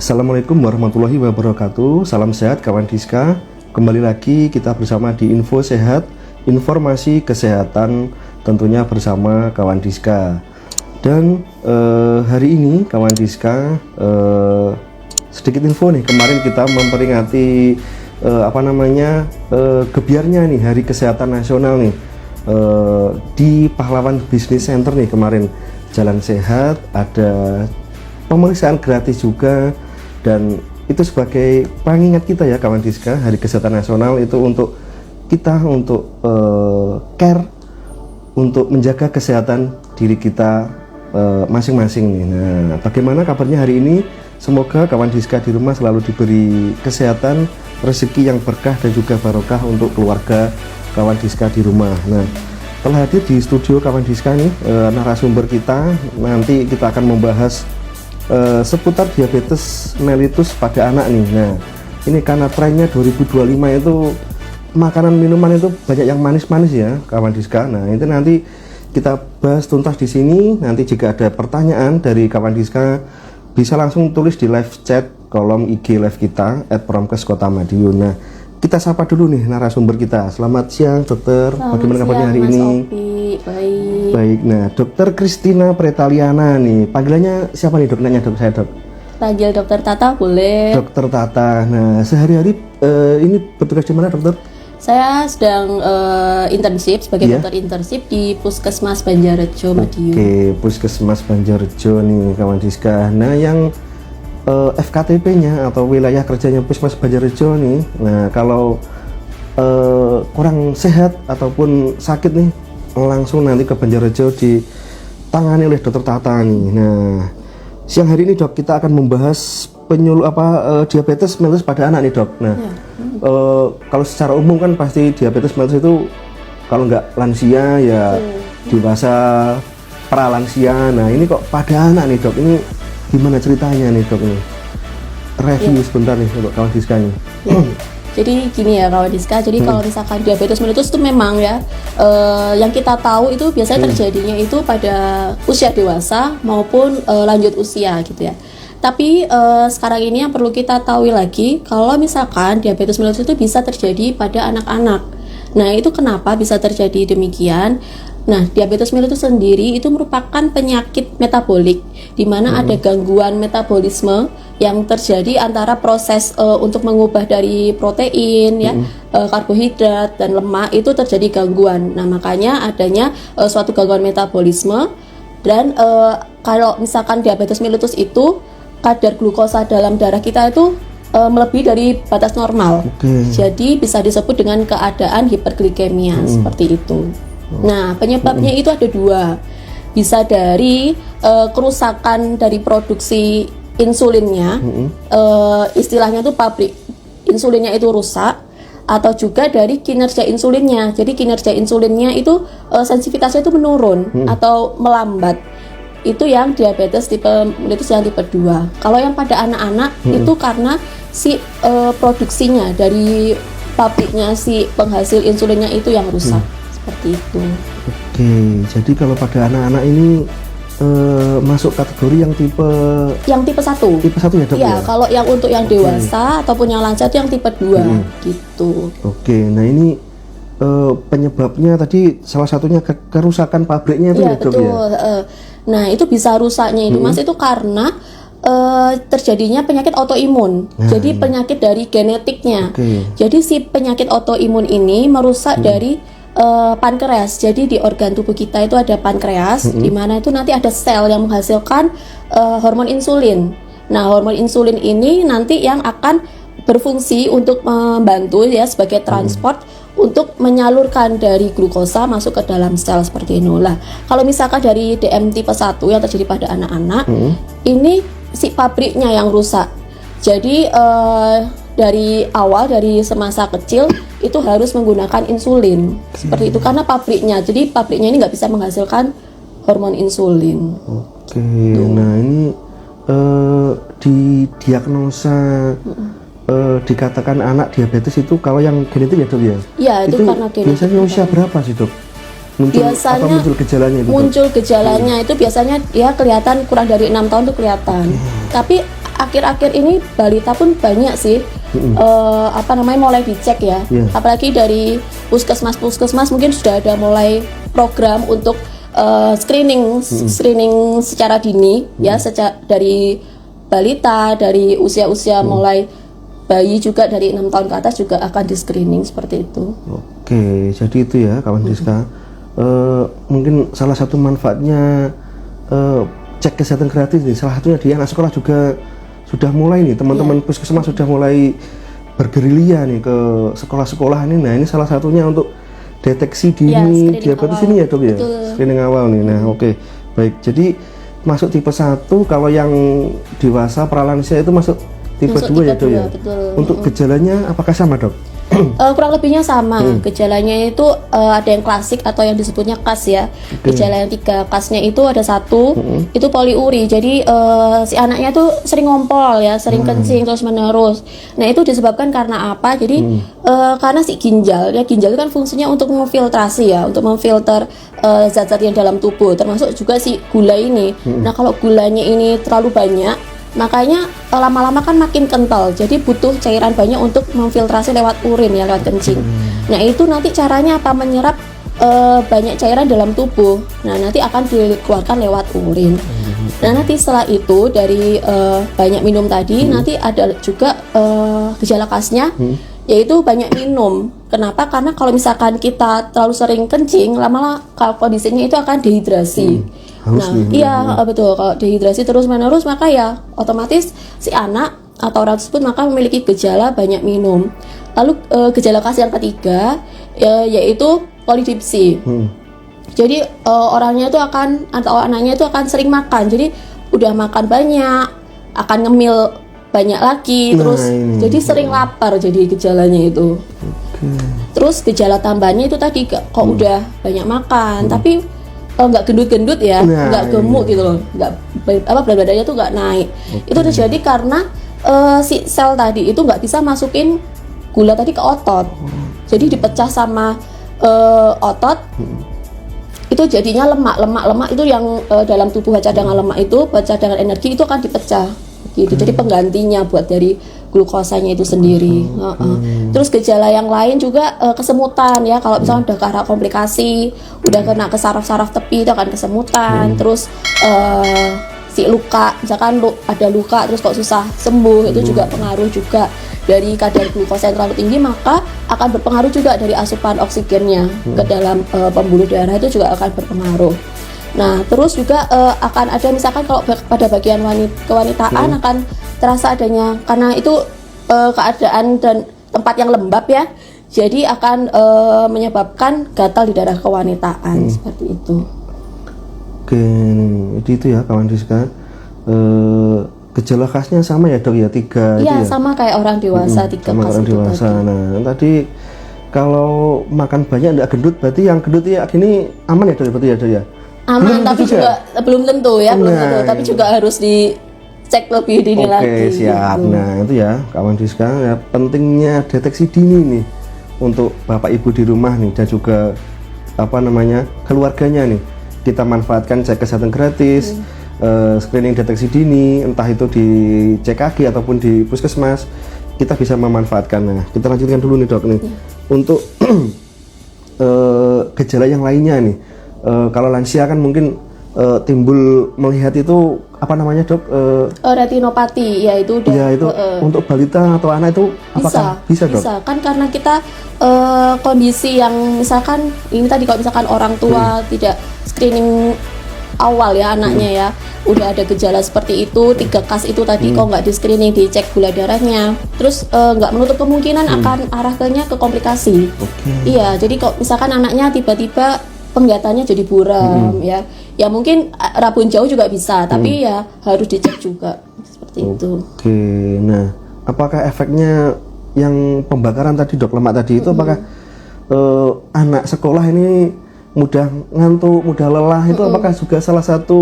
Assalamualaikum warahmatullahi wabarakatuh. Salam sehat kawan Diska. Kembali lagi kita bersama di Info Sehat, informasi kesehatan tentunya bersama kawan Diska. Dan hari ini kawan Diska sedikit info nih. Kemarin kita memperingati gebiarnya nih Hari Kesehatan Nasional nih di Pahlawan Business Center nih kemarin. Jalan sehat, ada pemeriksaan gratis juga, dan itu sebagai pengingat kita ya kawan Diska, Hari Kesehatan Nasional itu untuk kita untuk care, untuk menjaga kesehatan diri kita masing-masing nih. Nah, bagaimana kabarnya hari ini? Semoga kawan Diska di rumah selalu diberi kesehatan, rezeki yang berkah dan juga barokah untuk keluarga kawan Diska di rumah. Nah, telah hadir di studio kawan Diska nih narasumber kita. Nanti kita akan membahas seputar diabetes mellitus pada anak nih. Nah, ini karena trennya 2025 itu makanan minuman itu banyak yang manis-manis ya kawan Diska. Nah, itu nanti kita bahas tuntas di sini. Nanti jika ada pertanyaan dari kawan Diska bisa langsung tulis di live chat kolom IG live kita @promkes_kota_madiun. Nah, kita sapa dulu nih narasumber kita. Selamat siang dokter. Bagaimana kabarnya hari ini? Baik. Baik. Nah, Dokter Christina Pretaliana nih. Panggilannya siapa nih dok? Nanya dok saya dok. Panggil dokter Tata boleh. Dokter Tata. Nah, sehari-hari ini bertugas di mana dokter? Saya sedang internship sebagai dokter internship di Puskesmas Banjarrejo, Madiun. Oke, Puskesmas Banjarrejo nih kawan Diska. Nah, yang FKTP-nya atau wilayah kerjanya Puskesmas Banjarrejo nih. Nah, kalau kurang sehat ataupun sakit nih, langsung nanti ke Banjarrejo ditangani oleh dokter Tata nih. Nah, siang hari ini dok kita akan membahas diabetes mellitus pada anak nih dok. Nah, kalau secara umum kan pasti diabetes mellitus itu kalau nggak lansia ya dewasa, pralansia. Nah, ini kok pada anak nih dok, ini gimana ceritanya nih dok ini? Review sebentar nih untuk kawan Diska nih. Jadi gini ya kawan Diska, jadi kalau misalkan diabetes mellitus itu memang ya yang kita tahu itu biasanya terjadinya itu pada usia dewasa maupun lanjut usia gitu ya. Tapi sekarang ini yang perlu kita tahu lagi, kalau misalkan diabetes mellitus itu bisa terjadi pada anak-anak. Nah, itu kenapa bisa terjadi demikian? Nah, diabetes mellitus sendiri itu merupakan penyakit metabolik di mana ada gangguan metabolisme yang terjadi antara proses untuk mengubah dari protein karbohidrat dan lemak itu terjadi gangguan. Nah, makanya adanya suatu gangguan metabolisme, dan kalau misalkan diabetes mellitus itu kadar glukosa dalam darah kita itu melebihi dari batas normal. Jadi bisa disebut dengan keadaan hiperglikemia seperti itu. Nah, penyebabnya itu ada dua. Bisa dari kerusakan dari produksi insulinnya, istilahnya itu pabrik insulinnya itu rusak, atau juga dari kinerja insulinnya. Jadi kinerja insulinnya itu sensitivitasnya itu menurun atau melambat. Itu yang diabetes mellitus yang tipe 2. Kalau yang pada anak-anak itu karena si produksinya dari pabriknya si penghasil insulinnya itu yang rusak. Seperti itu. Oke, jadi kalau pada anak-anak ini masuk kategori yang tipe 1. Tipe 1 ya dok? Ya, kalau yang untuk yang dewasa ataupun yang lansia itu yang tipe 2 gitu. Oke, nah ini penyebabnya tadi salah satunya kerusakan pabriknya itu ya dok ya? Betul. Nah, itu bisa rusaknya itu Mas itu karena terjadinya penyakit autoimun. Jadi penyakit dari genetiknya. Jadi si penyakit autoimun ini merusak dari pankreas. Jadi di organ tubuh kita itu ada pankreas, di mana itu nanti ada sel yang menghasilkan hormon insulin. Nah, hormon insulin ini nanti yang akan berfungsi untuk membantu ya sebagai transport untuk menyalurkan dari glukosa masuk ke dalam sel seperti itu. Lah, kalau misalkan dari DM tipe 1 yang terjadi pada anak-anak, ini si pabriknya yang rusak. Jadi dari awal, dari semasa kecil itu harus menggunakan insulin seperti itu karena pabriknya. Jadi pabriknya ini nggak bisa menghasilkan hormon insulin. Oke. Nah, ini didiagnosa dikatakan anak diabetes itu kalau yang genetik ya dok ya? Iya, itu karena genetik. Biasanya usia berapa sih dok? Biasanya muncul gejalanya itu? Muncul gejalanya itu biasanya ya kelihatan kurang dari 6 tahun itu kelihatan. Tapi akhir-akhir ini balita pun banyak sih mulai dicek ya. Apalagi dari puskesmas mungkin sudah ada mulai program untuk screening secara dini ya, dari balita, dari usia mulai bayi juga dari 6 tahun ke atas juga akan di screening seperti itu. Oke, jadi itu ya kawan Rizka. Mungkin salah satu manfaatnya cek kesehatan gratis nih, salah satunya di anak sekolah juga sudah mulai nih, teman-teman puskesmas sudah mulai bergerilya nih ke sekolah-sekolah ini. Nah, ini salah satunya untuk deteksi dini diabetes ini ya, Dok ya. Screening awal nih. Nah, oke. Baik. Jadi masuk tipe 1, kalau yang dewasa pralansia itu masuk tipe 2 ya, Dok ya. Untuk gejalanya apakah sama, Dok? Kurang lebihnya sama. Gejalanya itu ada yang klasik atau yang disebutnya KAS ya. Gejala yang 3 KASnya itu ada 1 itu poliuri. Jadi si anaknya tuh sering ngompol ya, sering kencing terus menerus. Nah, itu disebabkan karena apa? Jadi karena si ginjal itu kan fungsinya untuk memfiltrasi ya, untuk memfilter zat-zat yang dalam tubuh, termasuk juga si gula ini. Nah, kalau gulanya ini terlalu banyak, makanya lama-lama kan makin kental, jadi butuh cairan banyak untuk memfiltrasi lewat urin ya, lewat kencing. Nah, itu nanti caranya apa? Menyerap banyak cairan dalam tubuh. Nah, nanti akan dikeluarkan lewat urin. Nah, nanti setelah itu dari banyak minum tadi, nanti ada juga gejala khasnya, yaitu banyak minum. Kenapa? Karena kalau misalkan kita terlalu sering kencing, lama-lama kalau kondisinya itu akan dehidrasi. Betul. Kalau dehidrasi terus-menerus, maka ya otomatis si anak atau orang tersebut maka memiliki gejala banyak minum. Lalu gejala khas yang ketiga yaitu polidipsi. Jadi orangnya itu akan, atau anaknya itu akan sering makan. Jadi udah makan banyak, akan ngemil banyak lagi, terus jadi sering lapar, jadi gejalanya itu. Terus gejala tambahannya itu tadi kok udah banyak makan, tapi nggak gendut-gendut ya, nggak gemuk gitu loh, nggak berat badannya tuh nggak naik. Itu terjadi karena si sel tadi itu nggak bisa masukin gula tadi ke otot, jadi dipecah sama otot. Itu jadinya lemak itu yang dalam tubuh cadangan lemak itu, buat cadangan energi itu akan dipecah gitu. Jadi penggantinya buat dari glukosanya itu sendiri. Terus gejala yang lain juga kesemutan ya. Kalau misalnya udah karena komplikasi, udah kena ke saraf-saraf tepi, itu akan kesemutan. Terus si luka, misalkan ada luka terus kok susah sembuh, itu juga pengaruh juga dari kadar glukosa yang terlalu tinggi, maka akan berpengaruh juga dari asupan oksigennya ke dalam pembuluh darah, itu juga akan berpengaruh. Nah, terus juga akan ada misalkan kalau pada bagian kewanitaan akan terasa adanya, karena itu keadaan dan tempat yang lembab ya, jadi akan menyebabkan gatal di daerah kewanitaan seperti itu. Oke, jadi itu ya kawan Rizka. Gejala khasnya sama ya, Dok ya, 3 iya, sama kayak orang dewasa, 3 sama khas orang itu dewasa. tadi. Nah, tadi kalau makan banyak enggak gendut, berarti yang gendut ya gini aman ya, Dok, berarti ya, Dok ya? Aman, tapi juga belum tentu ya, belum tentu, tapi juga harus dicek lebih dini lagi. Oke, siap. Gitu. Nah, itu ya kawan Rizka, ya, pentingnya deteksi dini nih untuk Bapak Ibu di rumah nih, dan juga keluarganya nih. Kita manfaatkan cek kesehatan gratis, screening deteksi dini, entah itu di CKG ataupun di puskesmas, kita bisa memanfaatkan. Nah, kita lanjutkan dulu nih, Dok nih. Untuk gejala yang lainnya nih. Kalau lansia kan mungkin timbul melihat itu Dok? Retinopati, ya itu udah. Ya itu untuk balita atau anak itu apakah bisa, Dok? Bisa, kan karena kita kondisi yang misalkan ini tadi, kalau misalkan orang tua tidak screening awal ya anaknya ya, udah ada gejala seperti itu, 3 KAS itu tadi kok nggak di screening, dicek gula darahnya, terus nggak menutup kemungkinan akan arahnya ke komplikasi. Iya, jadi kok misalkan anaknya tiba-tiba penglihatannya jadi buram ya mungkin rabun jauh juga bisa, tapi ya harus dicek juga seperti itu. Oke, nah apakah efeknya yang pembakaran tadi, Dok, lemak tadi itu apakah anak sekolah ini mudah ngantuk, mudah lelah, itu apakah juga salah satu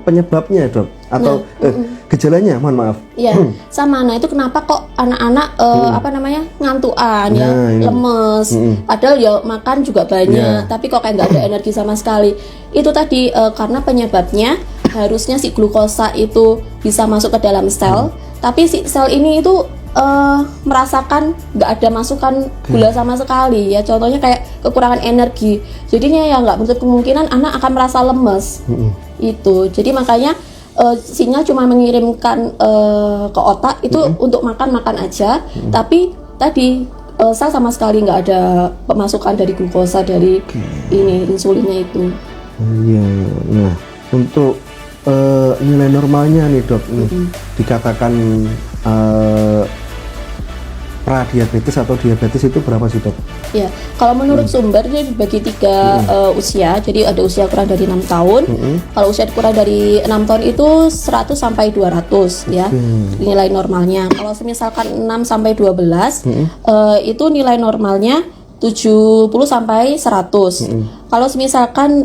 penyebabnya, Dok? Atau gejalanya, mohon maaf. Iya, sama. Nah, itu kenapa kok anak-anak ngantukan ya, lemes. Padahal ya makan juga banyak, tapi kok kayak nggak ada energi sama sekali. Itu tadi karena penyebabnya harusnya si glukosa itu bisa masuk ke dalam sel, tapi si sel ini itu merasakan nggak ada masukan gula sama sekali ya, contohnya kayak kekurangan energi, jadinya ya nggak menutup kemungkinan anak akan merasa lemes. Itu jadi makanya sinyal cuma mengirimkan ke otak itu untuk makan aja, tapi tadi sel sama sekali nggak ada pemasukan dari glukosa dari ini insulinnya itu. Iya. Nah, untuk nilai normalnya nih dok, nih dikatakan pradiabetes atau diabetes itu berapa sih dok? Ya, kalau menurut sumber dia dibagi 3 usia, jadi ada usia kurang dari 6 tahun. Kalau usia kurang dari 6 tahun itu 100 sampai 200 ya nilai normalnya. Kalau misalkan 6 sampai 12 itu nilai normalnya 70 sampai 100. Kalau misalkan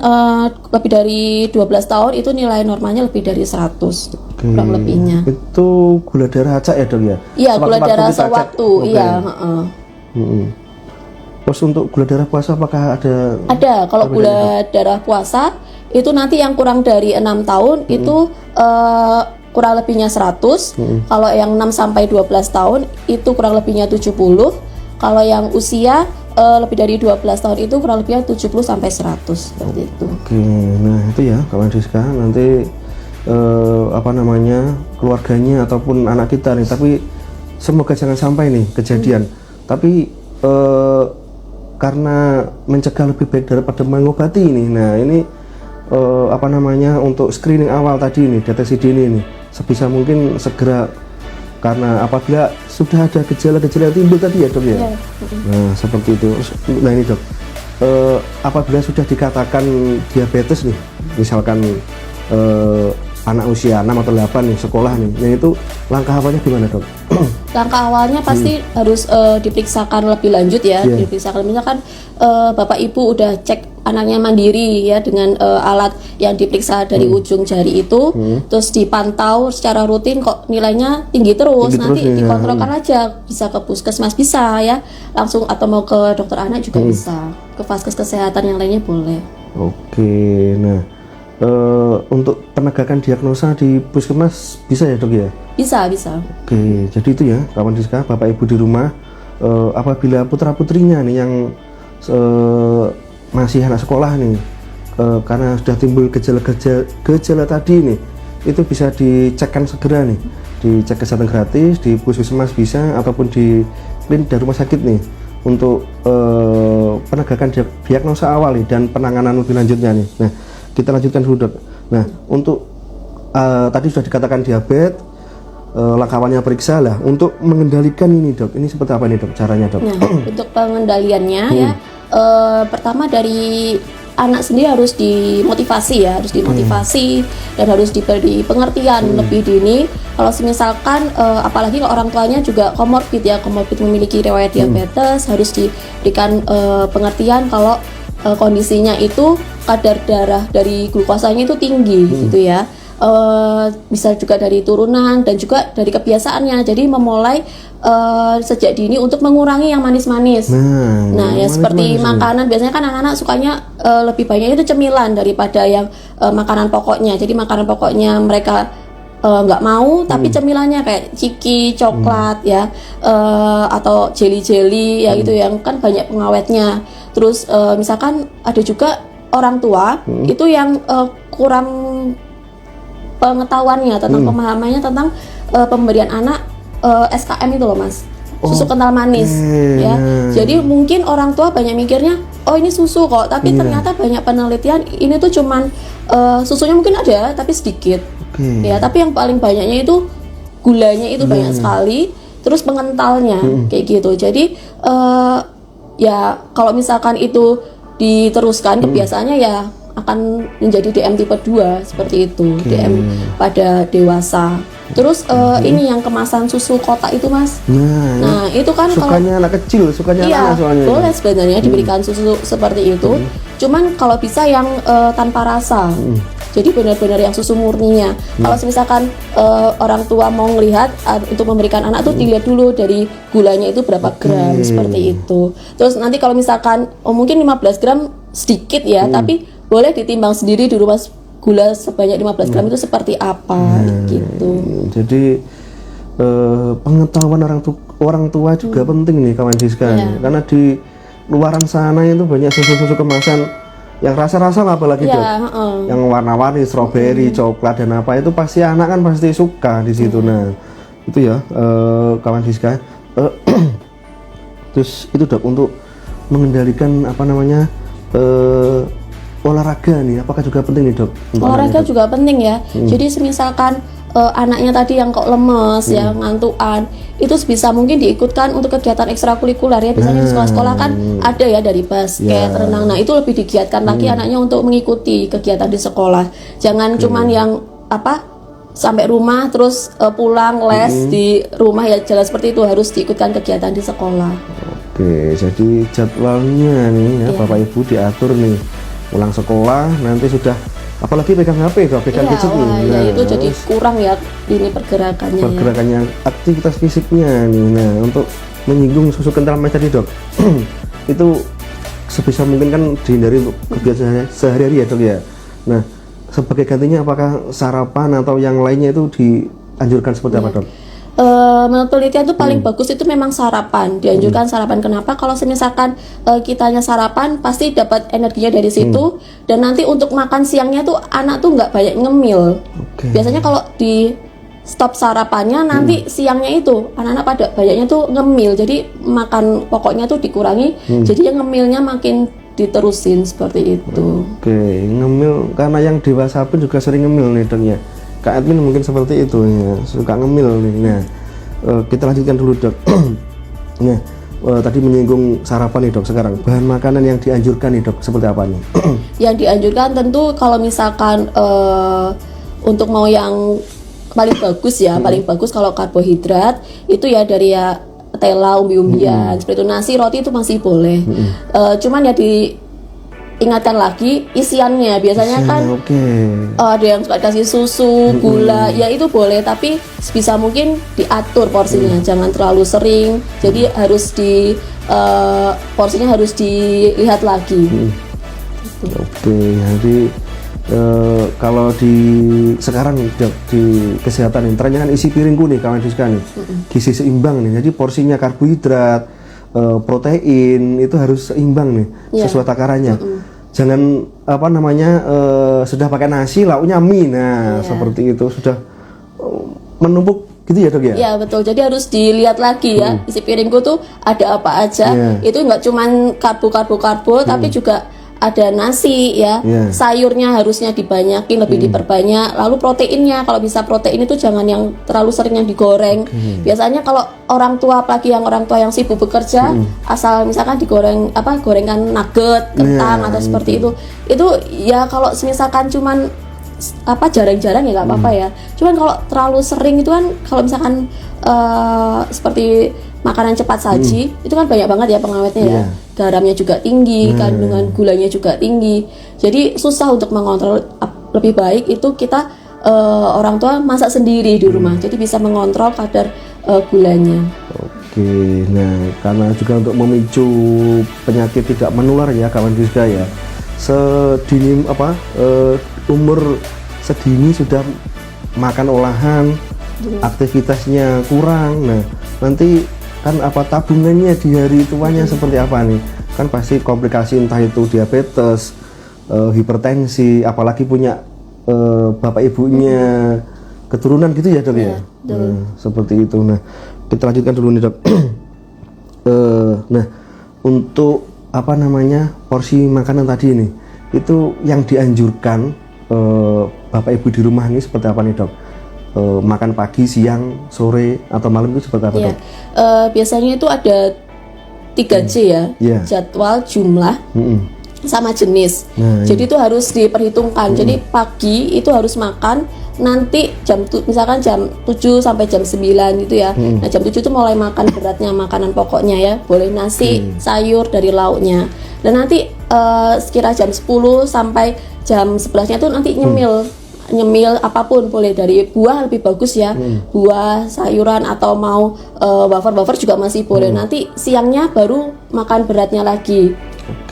lebih dari 12 tahun itu nilai normalnya lebih dari 100 kurang lebihnya. Itu gula darah acak ya dok ya? Iya, gula darah sewaktu. Iya. Terus untuk gula darah puasa apakah ada? Ada. Kalau gula darah puasa itu nanti yang kurang dari 6 tahun itu kurang lebihnya 100. Kalau yang 6 sampai 12 tahun itu kurang lebihnya 70. Kalau yang usia lebih dari 12 tahun itu kurang lebihnya 70 sampai 100 seperti itu. Oke, nah itu ya kawan Diska, nanti keluarganya ataupun anak kita nih, tapi semoga jangan sampai nih kejadian. Tapi karena mencegah lebih baik daripada mengobati ini. Nah ini untuk screening awal tadi nih, deteksi dini nih, sebisa mungkin segera, karena apabila sudah ada gejala-gejala yang timbul tadi ya dok ya. Nah seperti itu. Nah ini dok, apabila sudah dikatakan diabetes nih, misalkan anak usia 6 atau 8 nih sekolah nih, nah itu langkah awalnya gimana dok? Langkah awalnya pasti harus diperiksakan lebih lanjut ya. Diperiksakan misalkan bapak ibu udah cek anaknya mandiri ya dengan alat yang diperiksa dari ujung jari itu, terus dipantau secara rutin kok nilainya tinggi terus, nanti dikontrolkan aja, bisa ke puskesmas bisa ya langsung, atau mau ke dokter anak juga bisa, ke vaskes kesehatan yang lainnya boleh. Oke, nah untuk penegakan diagnosa di puskesmas bisa ya dok ya? Bisa. Oke, jadi itu ya kawan Diska, bapak ibu di rumah, apabila putra putrinya nih yang masih anak sekolah nih, karena sudah timbul gejala tadi nih, itu bisa dicekkan segera nih, dicek kesehatan gratis di puskesmas bisa, ataupun di klinik dan rumah sakit nih, untuk penegakan diagnosa awal nih dan penanganan lebih lanjutnya nih. Nah kita lanjutkan dulu dok. Nah untuk tadi sudah dikatakan diabetes, langkah awalnya periksa lah. Untuk mengendalikan ini dok, ini seperti apa nih dok caranya dok? Nah, untuk pengendaliannya ya, pertama dari anak sendiri harus dimotivasi ya, dan harus diberi pengertian lebih dini. Kalau misalkan apalagi kalau orang tuanya juga komorbid memiliki riwayat diabetes, harus diberikan pengertian kalau kondisinya itu kadar darah dari glukosanya itu tinggi gitu ya. Bisa juga dari turunan dan juga dari kebiasaannya, jadi memulai sejak dini untuk mengurangi yang manis-manis. Nah ya seperti makanan, biasanya kan anak-anak sukanya lebih banyak itu cemilan daripada yang makanan pokoknya. Jadi makanan pokoknya mereka nggak mau, tapi cemilannya kayak ciki, coklat ya, atau jelly ya gitu yang kan banyak pengawetnya. Terus misalkan ada juga orang tua itu yang kurang pengetahuannya tentang pemahamannya tentang pemberian anak SKM itu loh mas, susu kental manis ya. Jadi mungkin orang tua banyak mikirnya oh ini susu kok, tapi ternyata banyak penelitian ini tuh cuman susunya mungkin ada tapi sedikit ya, tapi yang paling banyaknya itu gulanya itu banyak sekali, terus pengentalnya kayak gitu. Jadi ya kalau misalkan itu diteruskan kebiasaannya ya akan menjadi DM tipe 2 seperti itu, DM pada dewasa. Terus ini yang kemasan susu kotak itu mas, nah itu kan sukanya kalau anak kecil, sukanya anak soalnya boleh sebenarnya diberikan susu seperti itu, cuman kalau bisa yang tanpa rasa, jadi benar-benar yang susu murninya. Kalau misalkan orang tua mau melihat untuk memberikan anak tuh dilihat dulu dari gulanya itu berapa gram seperti itu. Terus nanti kalau misalkan mungkin 15 gram sedikit ya, tapi boleh ditimbang sendiri di rumah gula sebanyak 15 gram itu seperti apa gitu. Jadi pengetahuan orang tua juga penting nih kawan Diska. Karena di luaran sana itu banyak susu-susu kemasan yang rasa-rasa lah, apalagi Dok, yang warna-warni, stroberi, coklat dan apa, itu pasti anak kan pasti suka di situ. Nah itu ya kawan Diska. Terus itu Dok, untuk mengendalikan apa namanya olahraga nih, apakah juga penting nih Dok? Olahraga juga penting ya. Jadi semisalkan anaknya tadi yang kok lemes ya, ngantukan, itu sebisa mungkin diikutkan untuk kegiatan ekstrakurikuler ya. Biasanya di sekolah-sekolah kan ada ya, dari basket, renang. Nah itu lebih digiatkan lagi anaknya untuk mengikuti kegiatan di sekolah. Jangan cuman yang sampai rumah terus pulang les di rumah ya, jalan seperti itu. Harus diikutkan kegiatan di sekolah. Oke, jadi jadwalnya nih ya Bapak Ibu diatur nih, pulang sekolah nanti sudah, apalagi pegang HP, pegang gadget nih. Ya itu jadi kurang ya ini pergerakannya. Aktivitas fisiknya nih. Nah, untuk menyinggung susu kental manis tadi Dok, itu sebisa mungkin kan dihindari untuk kebiasaan sehari-hari ya Dok ya. Nah, sebagai gantinya apakah sarapan atau yang lainnya itu dianjurkan seperti apa Dok? Menurut penelitian itu paling bagus itu memang sarapan, dianjurkan sarapan. Kenapa? Kalau misalkan kitanya sarapan pasti dapat energinya dari situ, dan nanti untuk makan siangnya tuh anak tuh nggak banyak ngemil. Biasanya kalau di stop sarapannya nanti siangnya itu anak-anak pada banyaknya tuh ngemil, jadi makan pokoknya tuh dikurangi, jadi yang ngemilnya makin diterusin seperti itu. Ngemil karena yang dewasa pun juga sering ngemil nih Dok ya. Kak Edwin mungkin seperti itu ya, suka ngemil nih. Nah, kita lanjutkan dulu Dok. Nah, tadi menyinggung sarapan nih Dok, sekarang bahan makanan yang dianjurkan nih Dok seperti apa nih? Yang dianjurkan tentu kalau misalkan untuk mau yang paling bagus ya, paling bagus kalau karbohidrat itu ya dari ya tela, umbi-umbian, seperti itu. Nasi, roti itu masih boleh. Cuman ya ingatkan lagi isiannya, biasanya kan ada yang suka kasih susu, gula, ya itu boleh, tapi sebisa mungkin diatur porsinya, jangan terlalu sering. Jadi harus porsinya harus dilihat lagi. Jadi kalau di sekarang di kesehatan ini trennya kan isi piringku nih kawan Diska nih, gizi seimbang nih. Jadi porsinya karbohidrat, protein itu harus seimbang nih, sesuai takarannya. Jangan sudah pakai nasi lauknya mie, seperti itu sudah menumpuk gitu ya Dok ya? Iya betul, jadi harus dilihat lagi ya, isi piringku tuh ada apa aja. Itu nggak cuman karbo, tapi juga ada nasi ya, sayurnya harusnya dibanyakin, lebih diperbanyak. Lalu proteinnya, kalau bisa protein itu jangan yang terlalu sering yang digoreng. Biasanya kalau orang tua, apalagi yang orang tua yang sibuk bekerja, asal misalkan digoreng gorengan nugget, kentang atau seperti itu ya kalau misalkan cuman jarang-jarang ya nggak apa-apa ya. Cuman kalau terlalu sering itu kan, kalau misalkan seperti makanan cepat saji itu kan banyak banget ya pengawetnya ya, garamnya juga tinggi, kandungan gulanya juga tinggi, jadi susah untuk mengontrol. Lebih baik itu kita orang tua masak sendiri di rumah, jadi bisa mengontrol kadar gulanya. Nah karena juga untuk memicu penyakit tidak menular ya kawan Diska ya, sedini umur sedini sudah makan olahan, aktivitasnya kurang. Nah nanti kan tabungannya di hari tuanya seperti apa nih, kan pasti komplikasi, entah itu diabetes, hipertensi, apalagi punya bapak ibunya keturunan gitu ya Dok ya. Seperti itu. Nah kita lanjutkan dulu nih Dok. Nah untuk porsi makanan tadi nih, itu yang dianjurkan bapak ibu di rumah ini seperti apa nih Dok? Makan pagi, siang, sore, atau malam itu seperti apa Dok? Biasanya itu ada 3J ya, jadwal, jumlah, sama jenis. Jadi itu harus diperhitungkan. Jadi pagi itu harus makan nanti misalkan jam 7 sampai jam 9 gitu ya. Nah jam 7 itu mulai makan beratnya, makanan pokoknya ya, boleh nasi, sayur dari lauknya. Dan nanti sekira jam 10 sampai jam 11-nya itu nanti nyemil apapun, boleh dari buah lebih bagus ya, buah, sayuran, atau mau wafer juga masih boleh. Nanti siangnya baru makan beratnya lagi.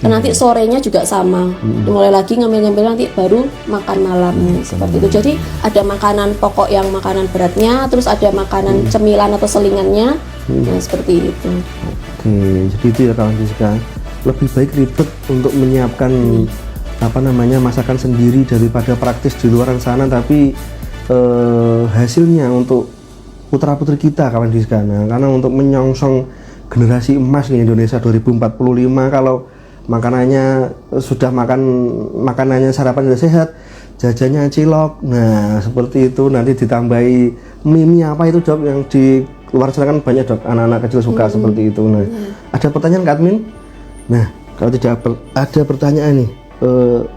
Nanti sorenya juga sama, mulai lagi ngambil-ngambil, nanti baru makan malamnya seperti itu. Jadi ada makanan pokok yang makanan beratnya, terus ada makanan cemilan atau selingannya, nah seperti itu. Oke, jadi itu ya kawan Diska. Lebih baik ribet untuk menyiapkan masakan sendiri daripada praktis di luar sana, tapi hasilnya untuk putra-putri kita kawan Diska. Nah, karena untuk menyongsong generasi emas nih Indonesia 2045, kalau makanannya sudah makanannya sarapan sudah sehat, jajannya cilok, nah seperti itu, nanti ditambahi mie apa itu Dok, yang di luar sana kan banyak Dok, anak-anak kecil suka seperti itu. Nah, ada pertanyaan Kak Admin? Nah, kalau tidak ada pertanyaan nih,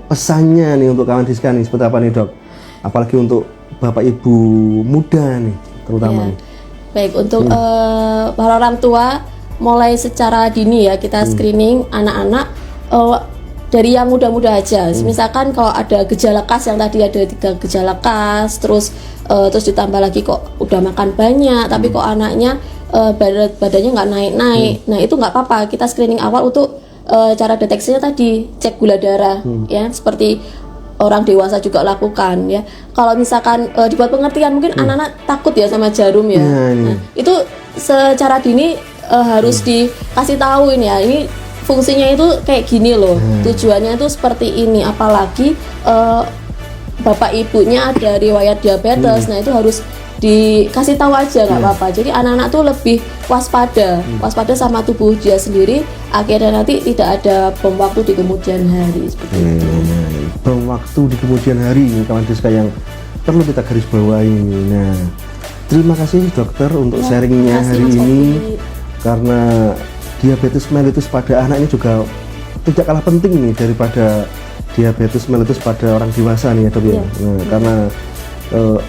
pesannya nih untuk kawan Diska nih seperti apa nih Dok? Apalagi untuk bapak ibu muda nih terutama. Baik, untuk para orang tua mulai secara dini ya kita screening anak-anak dari yang muda-muda aja. Misalkan kalau ada gejala khas yang tadi ada 3 gejala khas, terus ditambah lagi kok udah makan banyak, tapi kok anaknya badannya nggak naik-naik. Nah itu nggak apa-apa, kita screening awal untuk cara deteksinya tadi cek gula darah, ya seperti orang dewasa juga lakukan ya. Kalau misalkan dibuat pengertian, mungkin anak-anak takut ya sama jarum ya. Nah, itu secara dini harus dikasih tahu ini ya, ini fungsinya itu kayak gini loh, tujuannya itu seperti ini, apalagi bapak ibunya ada riwayat diabetes, nah itu harus dikasih tahu aja nggak apa-apa. Jadi anak-anak tuh lebih waspada sama tubuh dia sendiri, akhirnya nanti tidak ada bom waktu di kemudian hari seperti itu. Bom waktu di kemudian hari ini kawan Diska yang perlu kita garis bawahi. Nah, terima kasih dokter untuk sharingnya hari ini. Karena diabetes mellitus pada anak ini juga tidak kalah penting nih daripada diabetes mellitus pada orang dewasa nih ya Dok ya. Nah, karena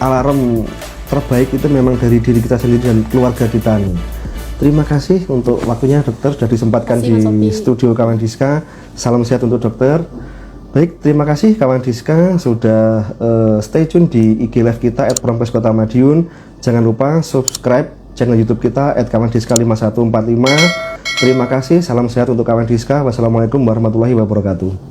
alarm terbaik itu memang dari diri kita sendiri dan keluarga kita nih. Terima kasih untuk waktunya dokter, sudah disempatkan di studio kawan Diska. Salam sehat untuk dokter. Baik, terima kasih kawan Diska sudah stay tune di IG live kita @prompes_kota_madiun. Jangan lupa subscribe channel YouTube kita @kawandiska5145. Terima kasih, salam sehat untuk kawan Diska. Wassalamualaikum warahmatullahi wabarakatuh.